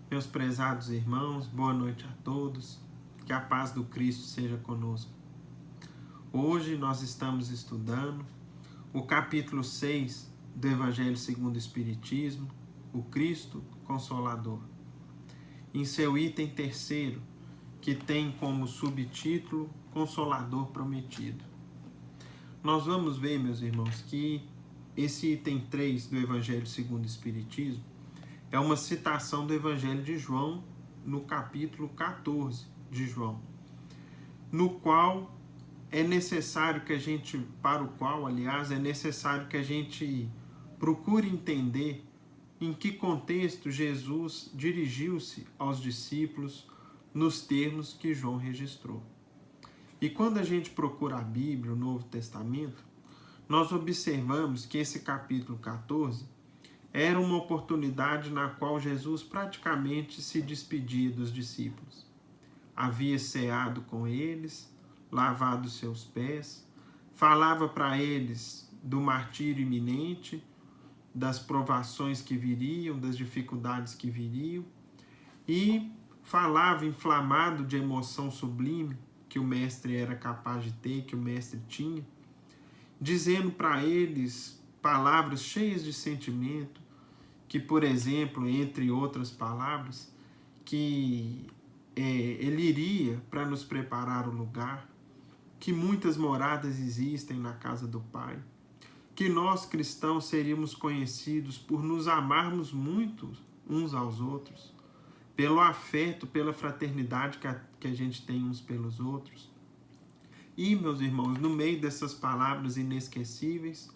Meus prezados irmãos, boa noite a todos, que a paz do Cristo seja conosco. Hoje nós estamos estudando o capítulo 6 do Evangelho segundo o Espiritismo, o Cristo Consolador, em seu item terceiro, que tem como subtítulo Consolador Prometido. Nós vamos ver, meus irmãos, que esse item 3 do Evangelho segundo o Espiritismo é uma citação do Evangelho de João, no capítulo 14 de João, no qual é necessário que a gente, é necessário que a gente procure entender em que contexto Jesus dirigiu-se aos discípulos nos termos que João registrou. E quando a gente procura a Bíblia, o Novo Testamento, nós observamos que esse capítulo 14 era uma oportunidade na qual Jesus praticamente se despedia dos discípulos. Havia ceado com eles, lavado seus pés, falava para eles do martírio iminente, das provações que viriam, das dificuldades que viriam, e falava inflamado de emoção sublime que o mestre era capaz de ter, que o mestre tinha, dizendo para eles palavras cheias de sentimento, que, por exemplo, entre outras palavras, que ele iria para nos preparar o lugar, que muitas moradas existem na casa do Pai, que nós cristãos seríamos conhecidos por nos amarmos muito uns aos outros, pelo afeto, pela fraternidade que a gente tem uns pelos outros. E, meus irmãos, no meio dessas palavras inesquecíveis,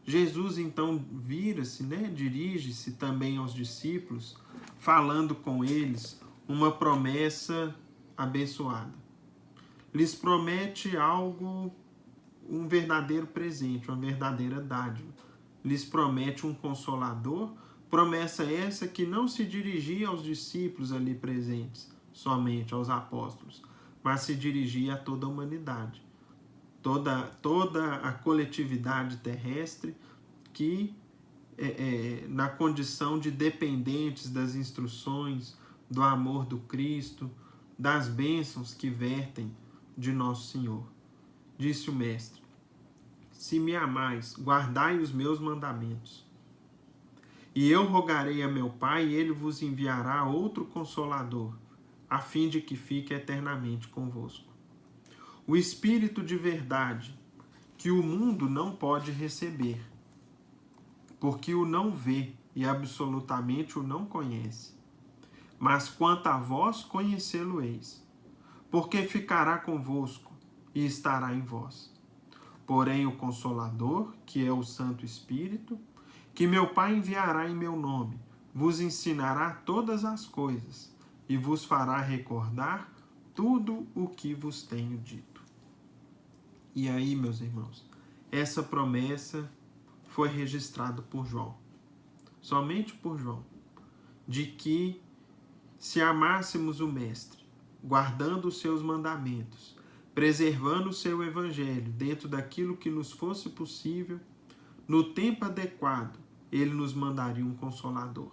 Jesus então vira-se, dirige-se também aos discípulos, falando com eles uma promessa abençoada. Lhes promete algo, um verdadeiro presente, uma verdadeira dádiva. Lhes promete um consolador, promessa essa que não se dirigia aos discípulos ali presentes, somente aos apóstolos, mas se dirigia a toda a humanidade. Toda a coletividade terrestre que, na condição de dependentes das instruções, do amor do Cristo, das bênçãos que vertem de Nosso Senhor. Disse o Mestre: se me amais, guardai os meus mandamentos. E eu rogarei a meu Pai, e ele vos enviará outro Consolador, a fim de que fique eternamente convosco. O Espírito de verdade, que o mundo não pode receber, porque o não vê e absolutamente o não conhece. Mas quanto a vós, conhecê-lo-eis, porque ficará convosco e estará em vós. Porém, o Consolador, que é o Santo Espírito, que meu Pai enviará em meu nome, vos ensinará todas as coisas e vos fará recordar tudo o que vos tenho dito. E aí, meus irmãos, essa promessa foi registrada por João, somente por João, de que se amássemos o Mestre, guardando os seus mandamentos, preservando o seu evangelho dentro daquilo que nos fosse possível, no tempo adequado, ele nos mandaria um Consolador,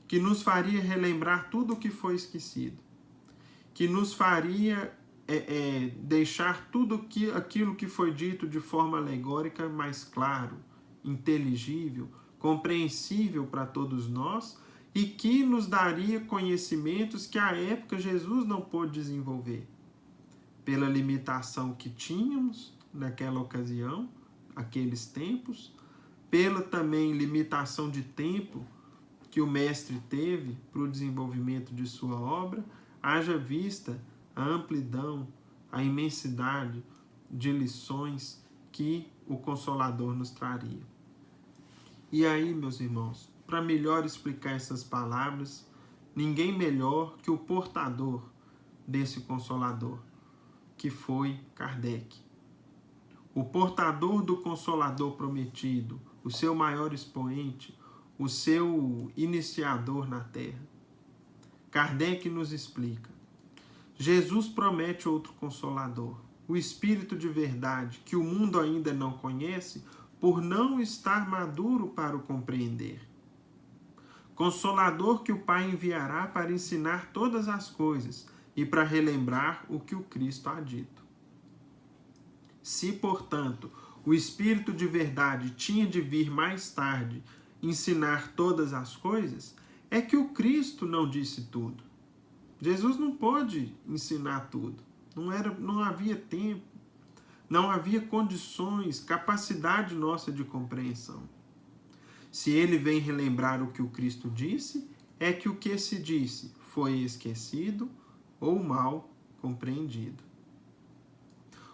que nos faria relembrar tudo o que foi esquecido, que nos faria deixar tudo aquilo que foi dito de forma alegórica mais claro, inteligível, compreensível para todos nós, e que nos daria conhecimentos que à época Jesus não pôde desenvolver, pela limitação que tínhamos naquela ocasião, aqueles tempos, pela também limitação de tempo que o Mestre teve para o desenvolvimento de sua obra, haja vista a amplidão, a imensidade de lições que o Consolador nos traria. E aí, meus irmãos, para melhor explicar essas palavras, ninguém melhor que o portador desse Consolador, que foi Kardec. O portador do Consolador prometido, o seu maior expoente, o seu iniciador na Terra. Kardec nos explica: Jesus promete outro Consolador, o Espírito de verdade, que o mundo ainda não conhece por não estar maduro para o compreender. Consolador que o Pai enviará para ensinar todas as coisas e para relembrar o que o Cristo há dito. Se, portanto, o Espírito de verdade tinha de vir mais tarde ensinar todas as coisas, é que o Cristo não disse tudo. Jesus não pôde ensinar tudo. Não havia tempo, não havia condições, capacidade nossa de compreensão. Se ele vem relembrar o que o Cristo disse, é que o que se disse foi esquecido ou mal compreendido.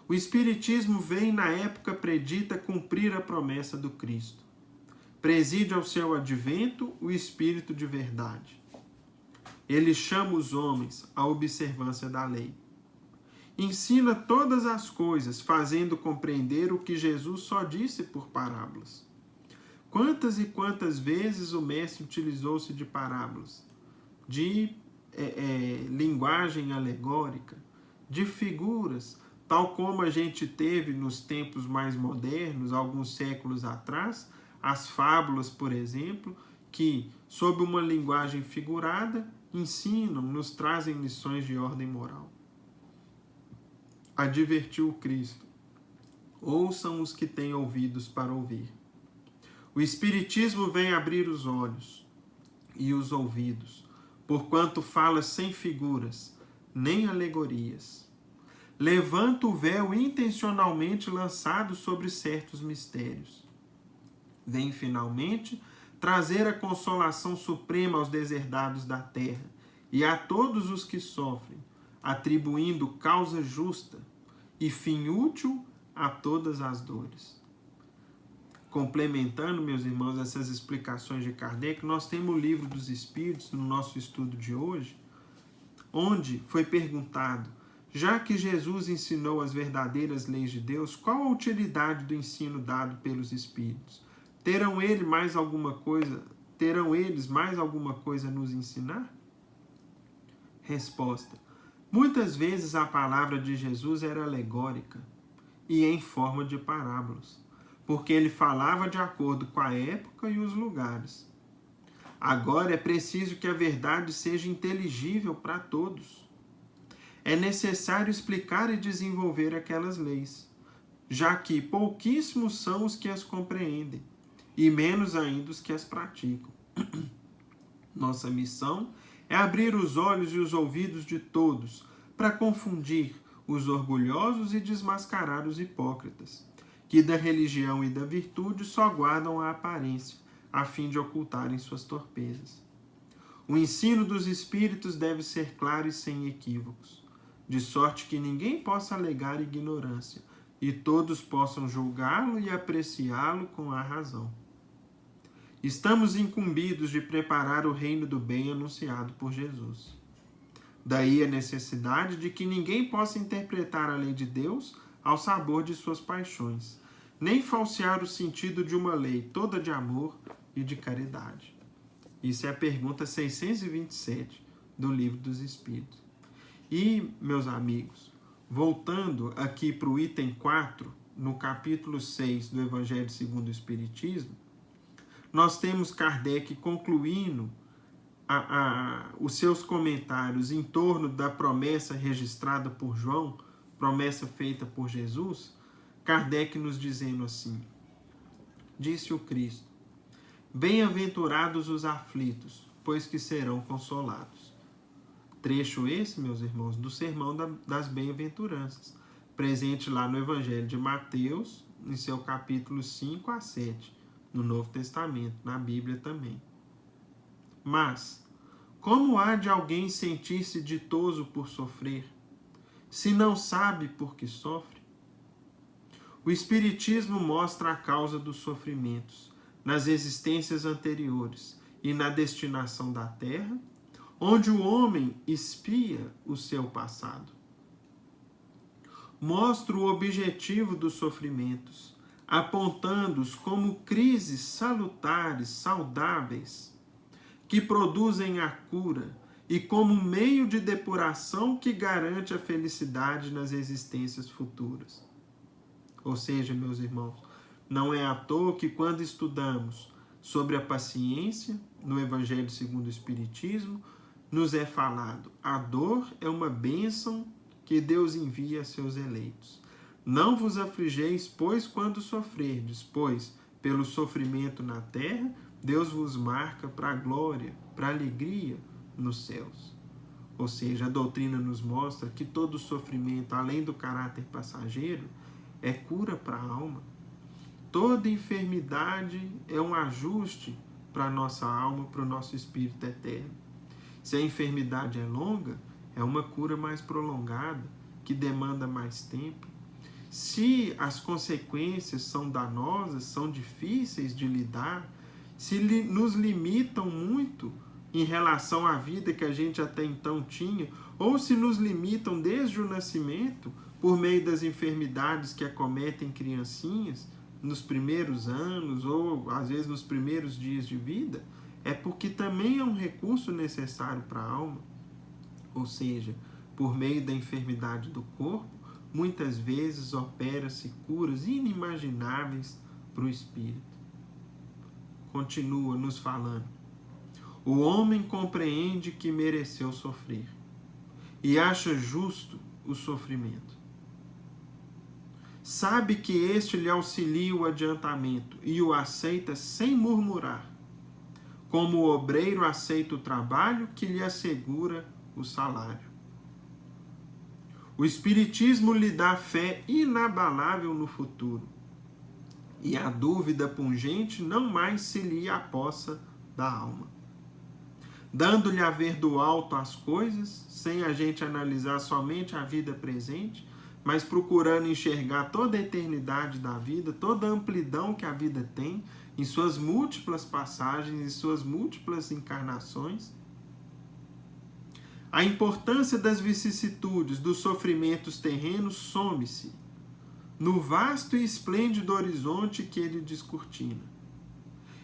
O Espiritismo vem na época predita cumprir a promessa do Cristo. Preside ao seu advento o Espírito de verdade. Ele chama os homens à observância da lei. Ensina todas as coisas, fazendo compreender o que Jesus só disse por parábolas. Quantas e quantas vezes o Mestre utilizou-se de parábolas, de linguagem alegórica, de figuras, tal como a gente teve nos tempos mais modernos, alguns séculos atrás, as fábulas, por exemplo, que, sob uma linguagem figurada, ensinam, nos trazem lições de ordem moral. Advertiu o Cristo: ouçam os que têm ouvidos para ouvir. O Espiritismo vem abrir os olhos e os ouvidos, porquanto fala sem figuras, nem alegorias. Levanta o véu intencionalmente lançado sobre certos mistérios. Vem finalmente trazer a consolação suprema aos deserdados da terra e a todos os que sofrem, atribuindo causa justa e fim útil a todas as dores. Complementando, meus irmãos, essas explicações de Kardec, nós temos o Livro dos Espíritos no nosso estudo de hoje, onde foi perguntado: já que Jesus ensinou as verdadeiras leis de Deus, qual a utilidade do ensino dado pelos Espíritos? Terão eles mais alguma coisa a nos ensinar? Resposta: muitas vezes a palavra de Jesus era alegórica e em forma de parábolas, porque ele falava de acordo com a época e os lugares. Agora é preciso que a verdade seja inteligível para todos. É necessário explicar e desenvolver aquelas leis, já que pouquíssimos são os que as compreendem, e menos ainda os que as praticam. Nossa missão é abrir os olhos e os ouvidos de todos para confundir os orgulhosos e desmascarar os hipócritas, que da religião e da virtude só guardam a aparência, a fim de ocultarem suas torpezas. O ensino dos Espíritos deve ser claro e sem equívocos, de sorte que ninguém possa alegar ignorância, e todos possam julgá-lo e apreciá-lo com a razão. Estamos incumbidos de preparar o reino do bem anunciado por Jesus. Daí a necessidade de que ninguém possa interpretar a lei de Deus ao sabor de suas paixões, nem falsear o sentido de uma lei toda de amor e de caridade. Isso é a pergunta 627 do Livro dos Espíritos. E, meus amigos, voltando aqui para o item 4, no capítulo 6 do Evangelho segundo o Espiritismo, nós temos Kardec concluindo os seus comentários em torno da promessa registrada por João, promessa feita por Jesus. Kardec nos dizendo assim: disse o Cristo: bem-aventurados os aflitos, pois que serão consolados. Trecho esse, meus irmãos, do Sermão das Bem-aventuranças, presente lá no Evangelho de Mateus, em seu capítulo 5 a 7, no Novo Testamento, na Bíblia também. Mas, como há de alguém sentir-se ditoso por sofrer, se não sabe por que sofre? O Espiritismo mostra a causa dos sofrimentos nas existências anteriores e na destinação da Terra, onde o homem espia o seu passado. Mostra o objetivo dos sofrimentos, apontando-os como crises salutares, saudáveis, que produzem a cura e como meio de depuração que garante a felicidade nas existências futuras. Ou seja, meus irmãos, não é à toa que quando estudamos sobre a paciência, no Evangelho segundo o Espiritismo, nos é falado: a dor é uma bênção que Deus envia a seus eleitos. Não vos afligeis, pois, quando sofrerdes, pois, pelo sofrimento na terra, Deus vos marca para a glória, para a alegria nos céus. Ou seja, a doutrina nos mostra que todo sofrimento, além do caráter passageiro, é cura para a alma. Toda enfermidade é um ajuste para a nossa alma, para o nosso espírito eterno. Se a enfermidade é longa, é uma cura mais prolongada, que demanda mais tempo. Se as consequências são danosas, são difíceis de lidar, se nos limitam muito em relação à vida que a gente até então tinha, ou se nos limitam desde o nascimento, por meio das enfermidades que acometem criancinhas, nos primeiros anos, ou às vezes nos primeiros dias de vida, é porque também é um recurso necessário para a alma. Ou seja, por meio da enfermidade do corpo, muitas vezes opera-se curas inimagináveis para o espírito. Continua nos falando: o homem compreende que mereceu sofrer e acha justo o sofrimento. Sabe que este lhe auxilia o adiantamento e o aceita sem murmurar, como o obreiro aceita o trabalho que lhe assegura o salário. O Espiritismo lhe dá fé inabalável no futuro, e a dúvida pungente não mais se lhe apossa da alma, dando-lhe a ver do alto as coisas, sem a gente analisar somente a vida presente, mas procurando enxergar toda a eternidade da vida, toda a amplidão que a vida tem, em suas múltiplas passagens, em suas múltiplas encarnações. A importância das vicissitudes, dos sofrimentos terrenos, some-se no vasto e esplêndido horizonte que ele descortina.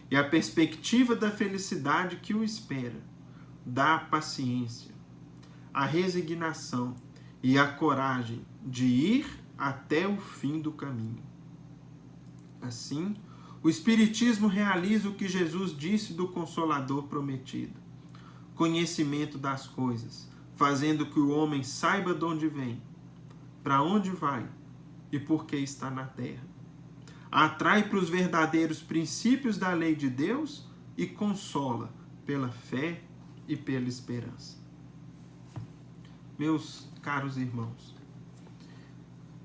E a perspectiva da felicidade que o espera dá a paciência, a resignação e a coragem de ir até o fim do caminho. Assim, o Espiritismo realiza o que Jesus disse do Consolador prometido: conhecimento das coisas, fazendo que o homem saiba de onde vem, para onde vai e por que está na terra. Atrai para os verdadeiros princípios da lei de Deus e consola pela fé e pela esperança. Meus caros irmãos,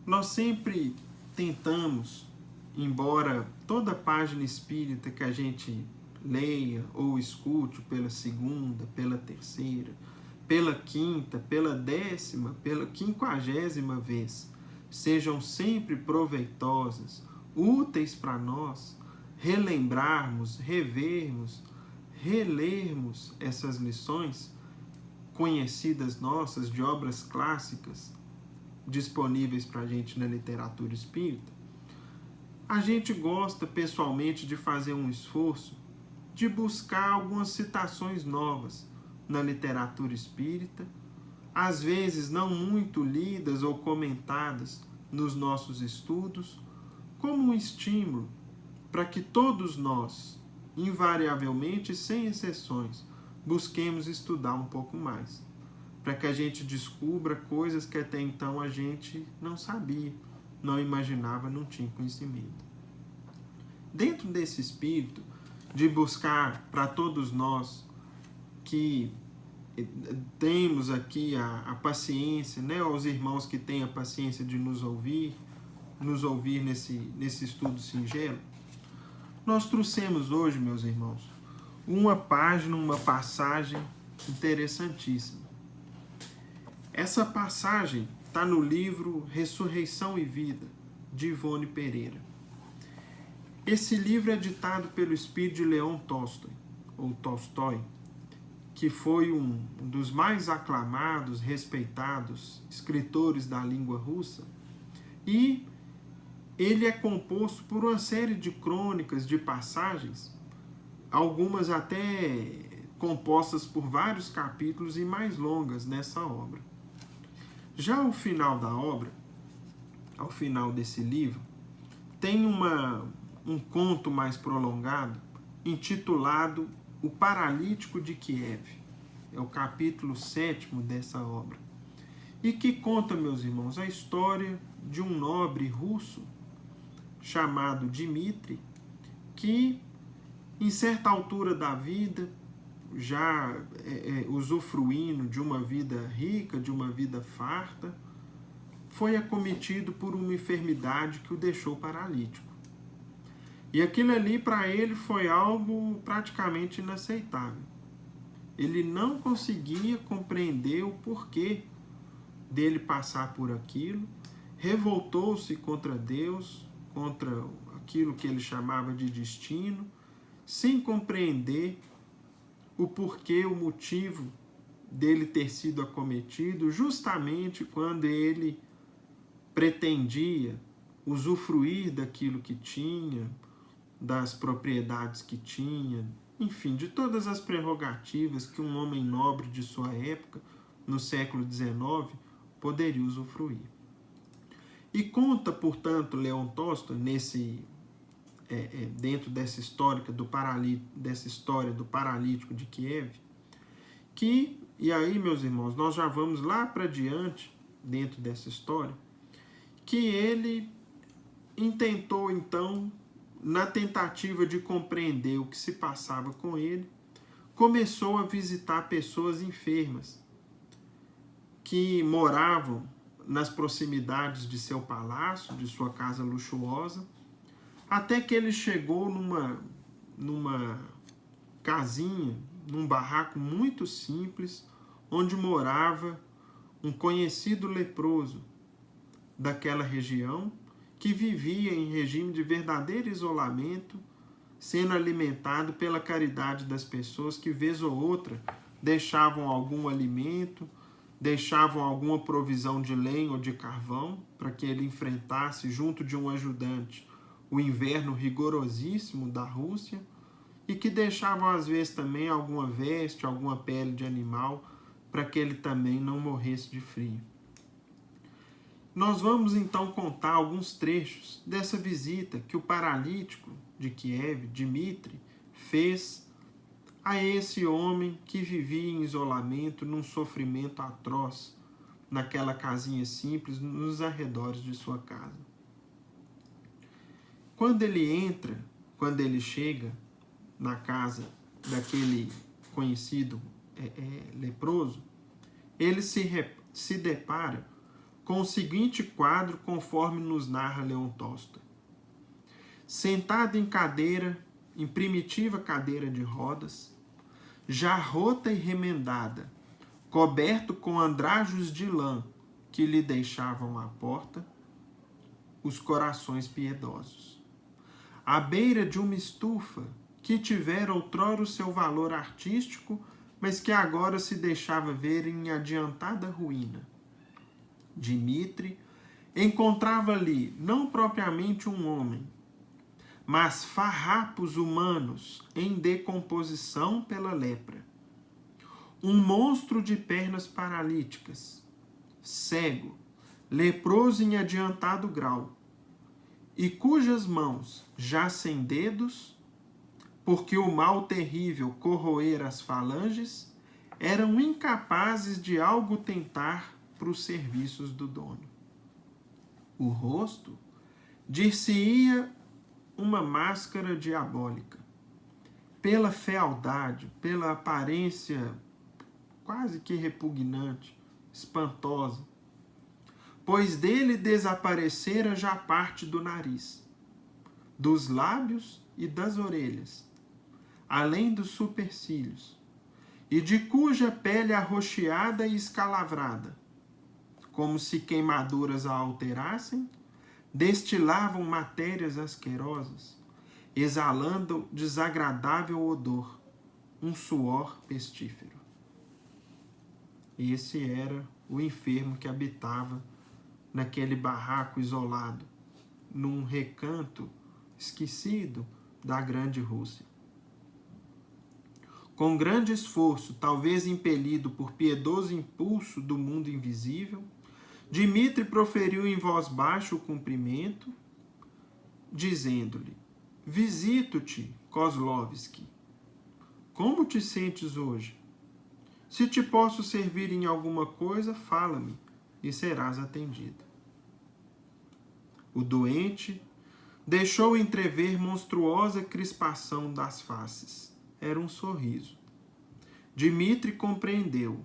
nós sempre tentamos, embora toda página espírita que a gente leia ou escute pela segunda, pela terceira, pela quinta, pela 10ª, pela 50ª vez, sejam sempre proveitosas, úteis para nós, relembrarmos, revermos, relermos essas lições conhecidas nossas de obras clássicas disponíveis para a gente na literatura espírita. A gente gosta pessoalmente de fazer um esforço de buscar algumas citações novas na literatura espírita, às vezes não muito lidas ou comentadas nos nossos estudos, como um estímulo para que todos nós, invariavelmente, sem exceções, busquemos estudar um pouco mais, para que a gente descubra coisas que até então a gente não sabia, não imaginava, não tinha conhecimento. Dentro desse espírito de buscar para todos nós que temos aqui a paciência, né, aos irmãos que têm a paciência de nos ouvir nesse estudo singelo, nós trouxemos hoje, meus irmãos, uma página, uma passagem interessantíssima. Essa passagem está no livro Ressurreição e Vida, de Ivone Pereira. Esse livro é ditado pelo espírito de Leon Tolstói, ou Tolstói, que foi um dos mais aclamados, respeitados escritores da língua russa, e ele é composto por uma série de crônicas, de passagens, algumas até compostas por vários capítulos e mais longas nessa obra. Já ao final da obra, ao final desse livro, tem um conto mais prolongado, intitulado O Paralítico de Kiev. É o capítulo 7º dessa obra. E que conta, meus irmãos, a história de um nobre russo chamado Dmitri, que em certa altura da vida, já usufruindo de uma vida rica, de uma vida farta, foi acometido por uma enfermidade que o deixou paralítico. E aquilo ali para ele foi algo praticamente inaceitável. Ele não conseguia compreender o porquê dele passar por aquilo, revoltou-se contra Deus, contra aquilo que ele chamava de destino, sem compreender o porquê, o motivo dele ter sido acometido, justamente quando ele pretendia usufruir daquilo que tinha, das propriedades que tinha, enfim, de todas as prerrogativas que um homem nobre de sua época, no século XIX, poderia usufruir. E conta, portanto, Leon Tolstói, dentro dessa história do paralítico de Kiev, que, e aí, meus irmãos, nós já vamos lá para diante, dentro dessa história, que ele intentou, então, na tentativa de compreender o que se passava com ele, começou a visitar pessoas enfermas que moravam nas proximidades de seu palácio, de sua casa luxuosa, até que ele chegou numa casinha, num barraco muito simples, onde morava um conhecido leproso daquela região, que vivia em regime de verdadeiro isolamento, sendo alimentado pela caridade das pessoas que, vez ou outra, deixavam algum alimento, deixavam alguma provisão de lenha ou de carvão, para que ele enfrentasse, junto de um ajudante, o inverno rigorosíssimo da Rússia, e que deixavam, às vezes, também alguma veste, alguma pele de animal, para que ele também não morresse de frio. Nós vamos então contar alguns trechos dessa visita que o paralítico de Kiev, Dmitri, fez a esse homem que vivia em isolamento, num sofrimento atroz, naquela casinha simples, nos arredores de sua casa. Quando ele chega na casa daquele conhecido leproso, ele se depara com o seguinte quadro, conforme nos narra Leon Tolstói. Sentado em primitiva cadeira de rodas, já rota e remendada, coberto com andrajos de lã que lhe deixavam à porta os corações piedosos. À beira de uma estufa que tivera outrora o seu valor artístico, mas que agora se deixava ver em adiantada ruína. Dmitri encontrava ali não propriamente um homem, mas farrapos humanos em decomposição pela lepra. Um monstro de pernas paralíticas, cego, leproso em adiantado grau, e cujas mãos, já sem dedos, porque o mal terrível corroera as falanges, eram incapazes de algo tentar para os serviços do dono. O rosto dir-se-ia uma máscara diabólica, pela fealdade, pela aparência quase que repugnante, espantosa, pois dele desaparecera já parte do nariz, dos lábios e das orelhas, além dos supercílios, e de cuja pele arroxeada e escalavrada, como se queimaduras a alterassem, destilavam matérias asquerosas, exalando desagradável odor, um suor pestífero. Esse era o enfermo que habitava naquele barraco isolado, num recanto esquecido da grande Rússia. Com grande esforço, talvez impelido por piedoso impulso do mundo invisível, Dmitri proferiu em voz baixa o cumprimento, dizendo-lhe: Visito-te, Kozlovsky. como te sentes hoje? Se te posso servir em alguma coisa, fala-me, e serás atendido. O doente deixou entrever monstruosa crispação das faces. Era um sorriso. Dimitri compreendeu,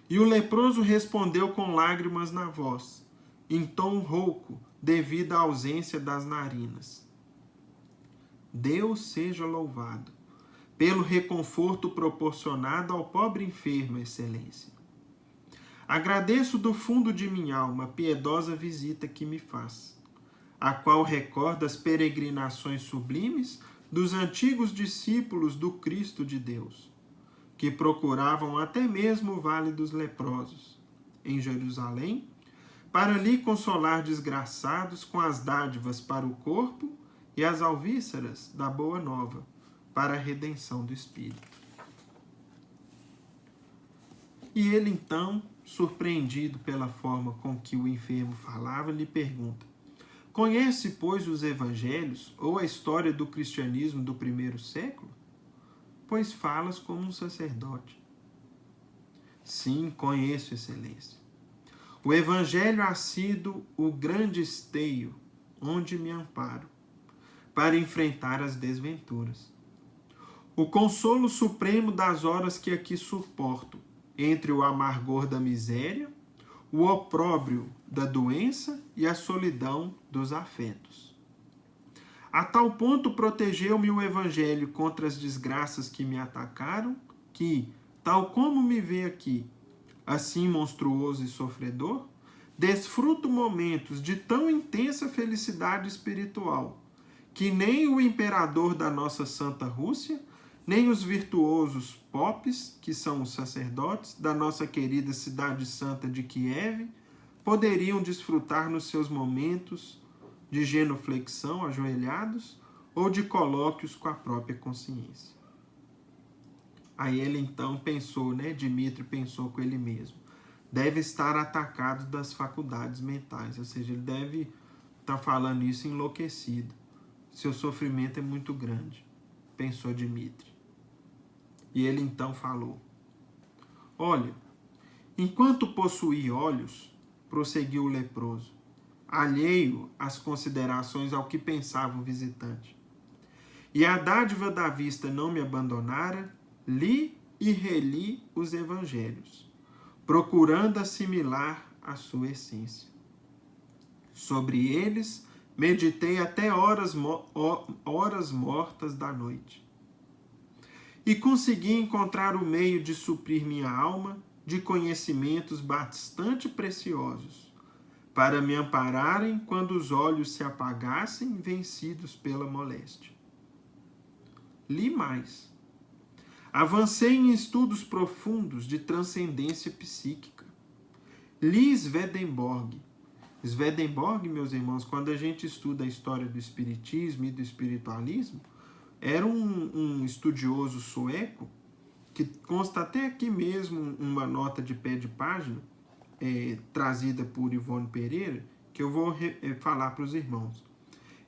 e o leproso respondeu com lágrimas na voz, em tom rouco, devido à ausência das narinas. Deus seja louvado pelo reconforto proporcionado ao pobre enfermo, Excelência. Agradeço do fundo de minha alma a piedosa visita que me faz, a qual recorda as peregrinações sublimes dos antigos discípulos do Cristo de Deus, que procuravam até mesmo o Vale dos Leprosos, em Jerusalém, para ali consolar desgraçados com as dádivas para o corpo e as alvíceras da Boa Nova, para a redenção do espírito. E ele então, surpreendido pela forma com que o enfermo falava, lhe pergunta: conhece, pois, os evangelhos ou a história do cristianismo do primeiro século? Pois falas como um sacerdote. Sim, conheço, Excelência. O evangelho ha sido o grande esteio onde me amparo para enfrentar as desventuras. O consolo supremo das horas que aqui suporto, entre o amargor da miséria, o opróbrio da doença e a solidão dos afetos. A tal ponto protegeu-me o Evangelho contra as desgraças que me atacaram, que, tal como me vê aqui, assim monstruoso e sofredor, desfruto momentos de tão intensa felicidade espiritual, que nem o imperador da nossa Santa Rússia, nem os virtuosos popes, que são os sacerdotes da nossa querida cidade santa de Kiev, poderiam desfrutar nos seus momentos de genuflexão ajoelhados ou de colóquios com a própria consciência. Aí ele então pensou, Dimitri pensou com ele mesmo, deve estar atacado das faculdades mentais, ou seja, ele deve estar falando isso enlouquecido. Seu sofrimento é muito grande, pensou Dimitri. E ele então falou: olha, enquanto possuí olhos, prosseguiu o leproso, alheio às considerações ao que pensava o visitante, e a dádiva da vista não me abandonara, li e reli os evangelhos, procurando assimilar a sua essência. Sobre eles meditei até horas mortas da noite. E consegui encontrar o meio de suprir minha alma de conhecimentos bastante preciosos, para me ampararem quando os olhos se apagassem, vencidos pela moléstia. Li mais. Avancei em estudos profundos de transcendência psíquica. Li Swedenborg. Swedenborg, meus irmãos, quando a gente estuda a história do espiritismo e do espiritualismo, era um estudioso sueco, que consta até aqui mesmo uma nota de pé de página, trazida por Ivone Pereira, que eu vou falar para os irmãos.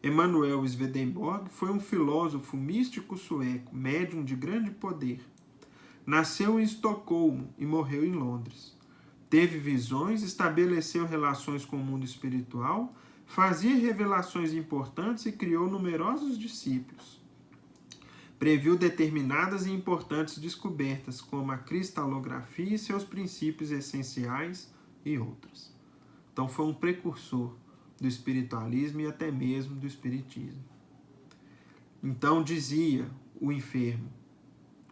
Emanuel Swedenborg foi um filósofo místico sueco, médium de grande poder. Nasceu em Estocolmo e morreu em Londres. Teve visões, estabeleceu relações com o mundo espiritual, fazia revelações importantes e criou numerosos discípulos. Previu determinadas e importantes descobertas, como a cristalografia e seus princípios essenciais e outras. Então foi um precursor do espiritualismo e até mesmo do espiritismo. Então dizia o enfermo,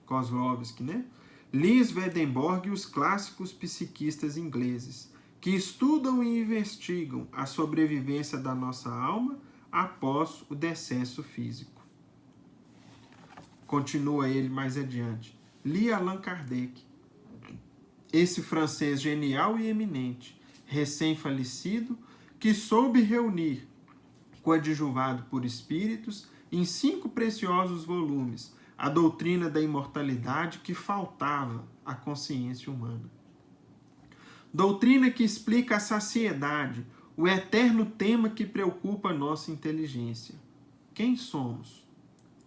Kozlovsky, Li Swedenborg e os clássicos psiquistas ingleses, que estudam e investigam a sobrevivência da nossa alma após o decesso físico. Continua ele mais adiante. Li Allan Kardec, esse francês genial e eminente, recém-falecido, que soube reunir, coadjuvado por espíritos, em 5 preciosos volumes, a doutrina da imortalidade que faltava à consciência humana. Doutrina que explica a saciedade, o eterno tema que preocupa a nossa inteligência. Quem somos?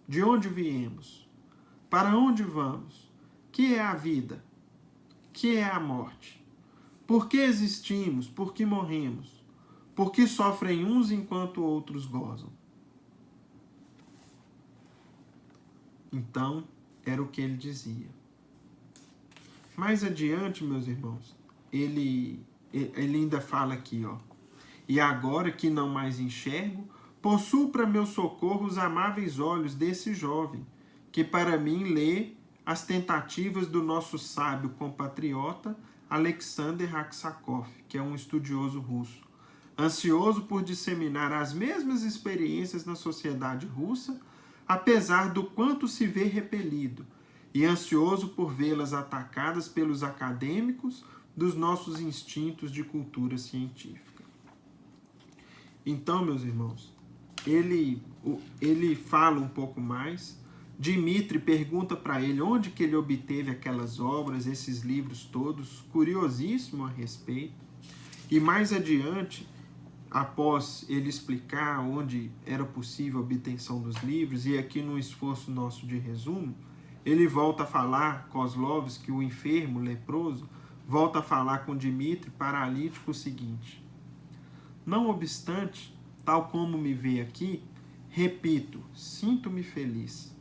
De onde viemos? Para onde vamos? Que é a vida? Que é a morte? Por que existimos? Por que morremos? Por que sofrem uns enquanto outros gozam? Então, era o que ele dizia. Mais adiante, meus irmãos, ele ainda fala aqui, ó. E agora que não mais enxergo, possuo para meu socorro os amáveis olhos desse jovem, que para mim lê as tentativas do nosso sábio compatriota Alexander Aksakov, que é um estudioso russo, ansioso por disseminar as mesmas experiências na sociedade russa, apesar do quanto se vê repelido, e ansioso por vê-las atacadas pelos acadêmicos dos nossos instintos de cultura científica. Então, meus irmãos, ele fala um pouco mais. Dmitri pergunta para ele onde que ele obteve aquelas obras, esses livros todos, curiosíssimo a respeito. E mais adiante, após ele explicar onde era possível a obtenção dos livros, e aqui no esforço nosso de resumo, ele volta a falar, Kozlovski, o enfermo, leproso, volta a falar com Dmitri, paralítico, o seguinte: não obstante, tal como me vê aqui, repito, sinto-me feliz.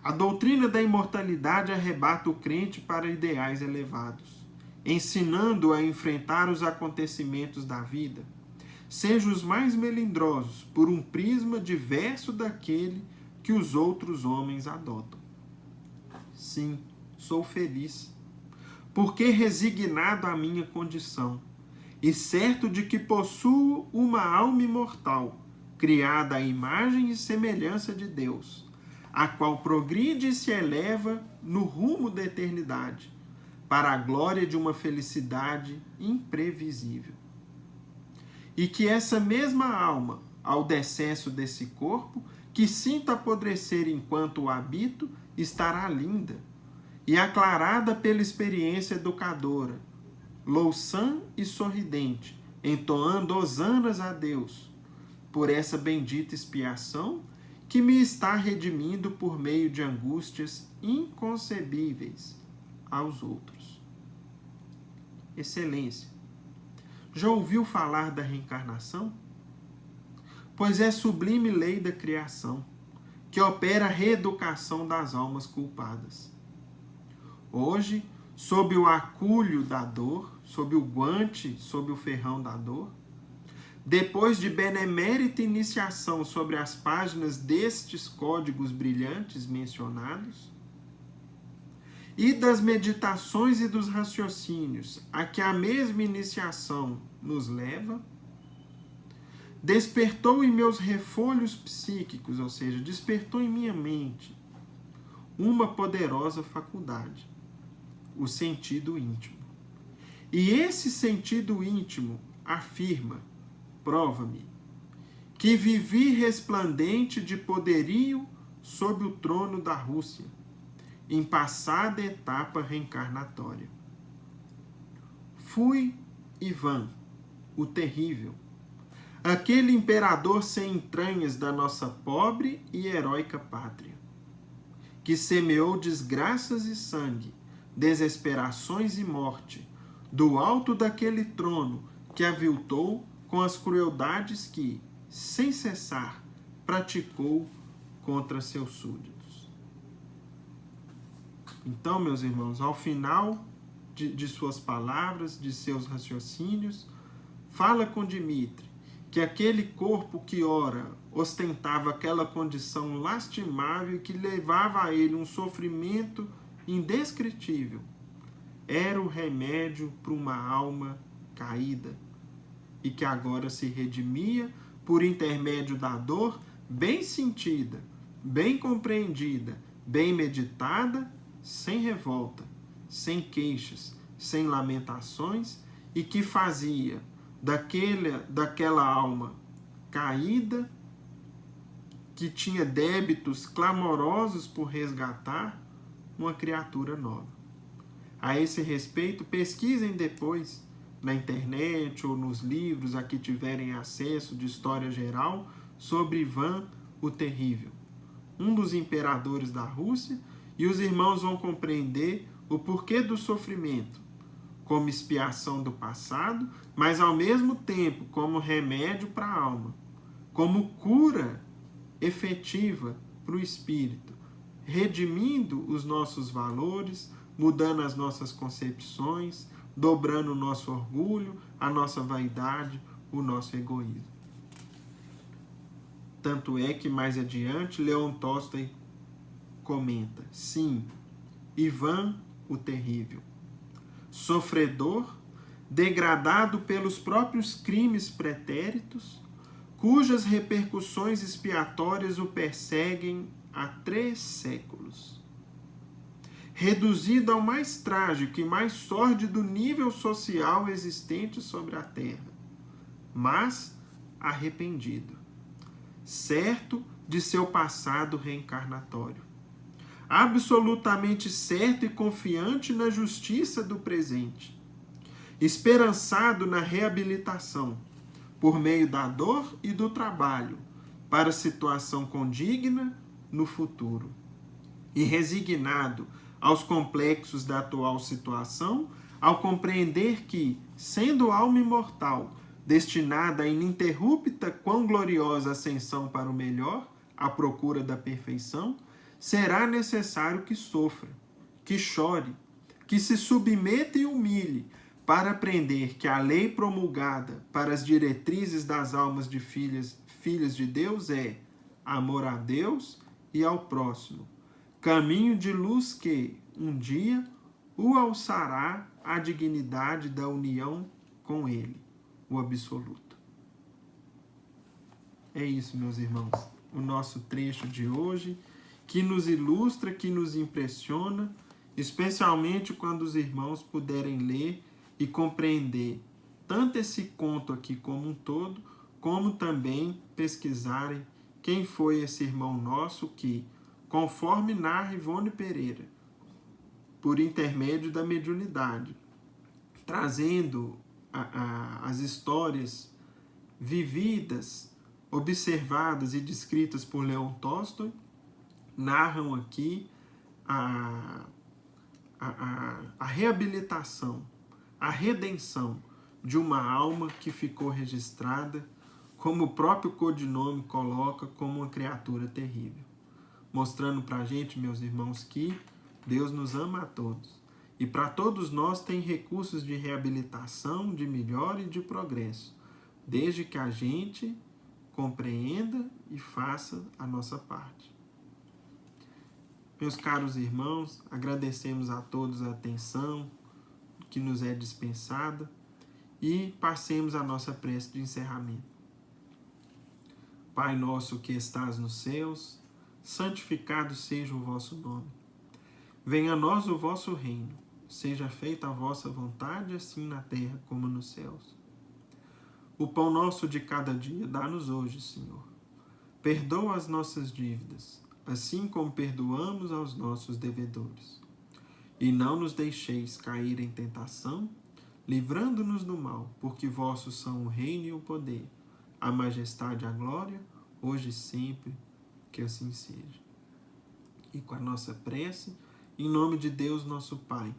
A doutrina da imortalidade arrebata o crente para ideais elevados, ensinando-o a enfrentar os acontecimentos da vida, sejam os mais melindrosos, por um prisma diverso daquele que os outros homens adotam. Sim, sou feliz, porque resignado à minha condição, e certo de que possuo uma alma imortal, criada à imagem e semelhança de Deus, a qual progride e se eleva no rumo da eternidade, para a glória de uma felicidade imprevisível. E que essa mesma alma, ao decesso desse corpo, que sinto apodrecer enquanto o habito, estará linda e aclarada pela experiência educadora, louçã e sorridente, entoando hosanas a Deus, por essa bendita expiação que me está redimindo por meio de angústias inconcebíveis aos outros. Excelência, já ouviu falar da reencarnação? Pois é sublime lei da criação, que opera a reeducação das almas culpadas. Hoje, sob o acúlio da dor, sob o guante, sob o ferrão da dor, depois de benemérita iniciação sobre as páginas destes códigos brilhantes mencionados, e das meditações e dos raciocínios a que a mesma iniciação nos leva, despertou em meus refolhos psíquicos, ou seja, despertou em minha mente, uma poderosa faculdade, o sentido íntimo. E esse sentido íntimo afirma, prova-me, que vivi resplandente de poderio sob o trono da Rússia, em passada etapa reencarnatória. Fui Ivan, o terrível, aquele imperador sem entranhas da nossa pobre e heróica pátria, que semeou desgraças e sangue, desesperações e morte, do alto daquele trono que aviltou com as crueldades que, sem cessar, praticou contra seus súditos. Então, meus irmãos, ao final de suas palavras, de seus raciocínios, fala com Dmitri que aquele corpo que ora ostentava aquela condição lastimável que levava a ele um sofrimento indescritível, era o remédio para uma alma caída e que agora se redimia por intermédio da dor bem sentida, bem compreendida, bem meditada, sem revolta, sem queixas, sem lamentações, e que fazia daquela alma caída, que tinha débitos clamorosos por resgatar, uma criatura nova. A esse respeito, pesquisem depois na internet ou nos livros a que tiverem acesso de história geral sobre Ivan o Terrível, um dos imperadores da Rússia, e os irmãos vão compreender o porquê do sofrimento, como expiação do passado, mas ao mesmo tempo como remédio para a alma, como cura efetiva para o espírito, redimindo os nossos valores, mudando as nossas concepções, dobrando o nosso orgulho, a nossa vaidade, o nosso egoísmo. Tanto é que mais adiante Leon Tolstói comenta: sim, Ivan o Terrível, sofredor, degradado pelos próprios crimes pretéritos, cujas repercussões expiatórias o perseguem há 3 séculos. Reduzido ao mais trágico e mais sórdido nível social existente sobre a terra, mas arrependido, certo de seu passado reencarnatório, absolutamente certo e confiante na justiça do presente, esperançado na reabilitação, por meio da dor e do trabalho, para situação condigna no futuro, e resignado aos complexos da atual situação, ao compreender que, sendo alma imortal, destinada à ininterrupta quão gloriosa ascensão para o melhor, à procura da perfeição, será necessário que sofra, que chore, que se submeta e humilhe, para aprender que a lei promulgada para as diretrizes das almas de filhas de Deus é amor a Deus e ao próximo, caminho de luz que, um dia, o alçará à dignidade da união com Ele, o Absoluto. É isso, meus irmãos, o nosso trecho de hoje, que nos ilustra, que nos impressiona, especialmente quando os irmãos puderem ler e compreender tanto esse conto aqui como um todo, como também pesquisarem quem foi esse irmão nosso que, conforme narra Ivone Pereira, por intermédio da mediunidade, trazendo as histórias vividas, observadas e descritas por Leon Tolstói, narram aqui a reabilitação, a redenção de uma alma que ficou registrada, como o próprio codinome coloca, como uma criatura terrível. Mostrando para a gente, meus irmãos, que Deus nos ama a todos. E para todos nós tem recursos de reabilitação, de melhora e de progresso, desde que a gente compreenda e faça a nossa parte. Meus caros irmãos, agradecemos a todos a atenção que nos é dispensada e passemos a nossa prece de encerramento. Pai nosso que estás nos céus, santificado seja o vosso nome. Venha a nós o vosso reino, seja feita a vossa vontade, assim na terra como nos céus. O pão nosso de cada dia dá-nos hoje, Senhor. Perdoa as nossas dívidas, assim como perdoamos aos nossos devedores. E não nos deixeis cair em tentação, livrando-nos do mal, porque vossos são o reino e o poder, a majestade e a glória, hoje e sempre, que assim seja. E com a nossa prece, em nome de Deus nosso Pai,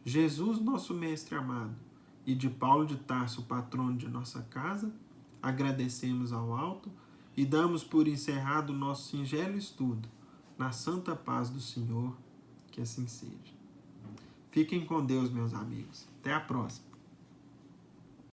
Jesus nosso Mestre amado, e de Paulo de Tarso, patrono de nossa casa, agradecemos ao alto e damos por encerrado o nosso singelo estudo, na santa paz do Senhor, que assim seja. Fiquem com Deus, meus amigos. Até a próxima.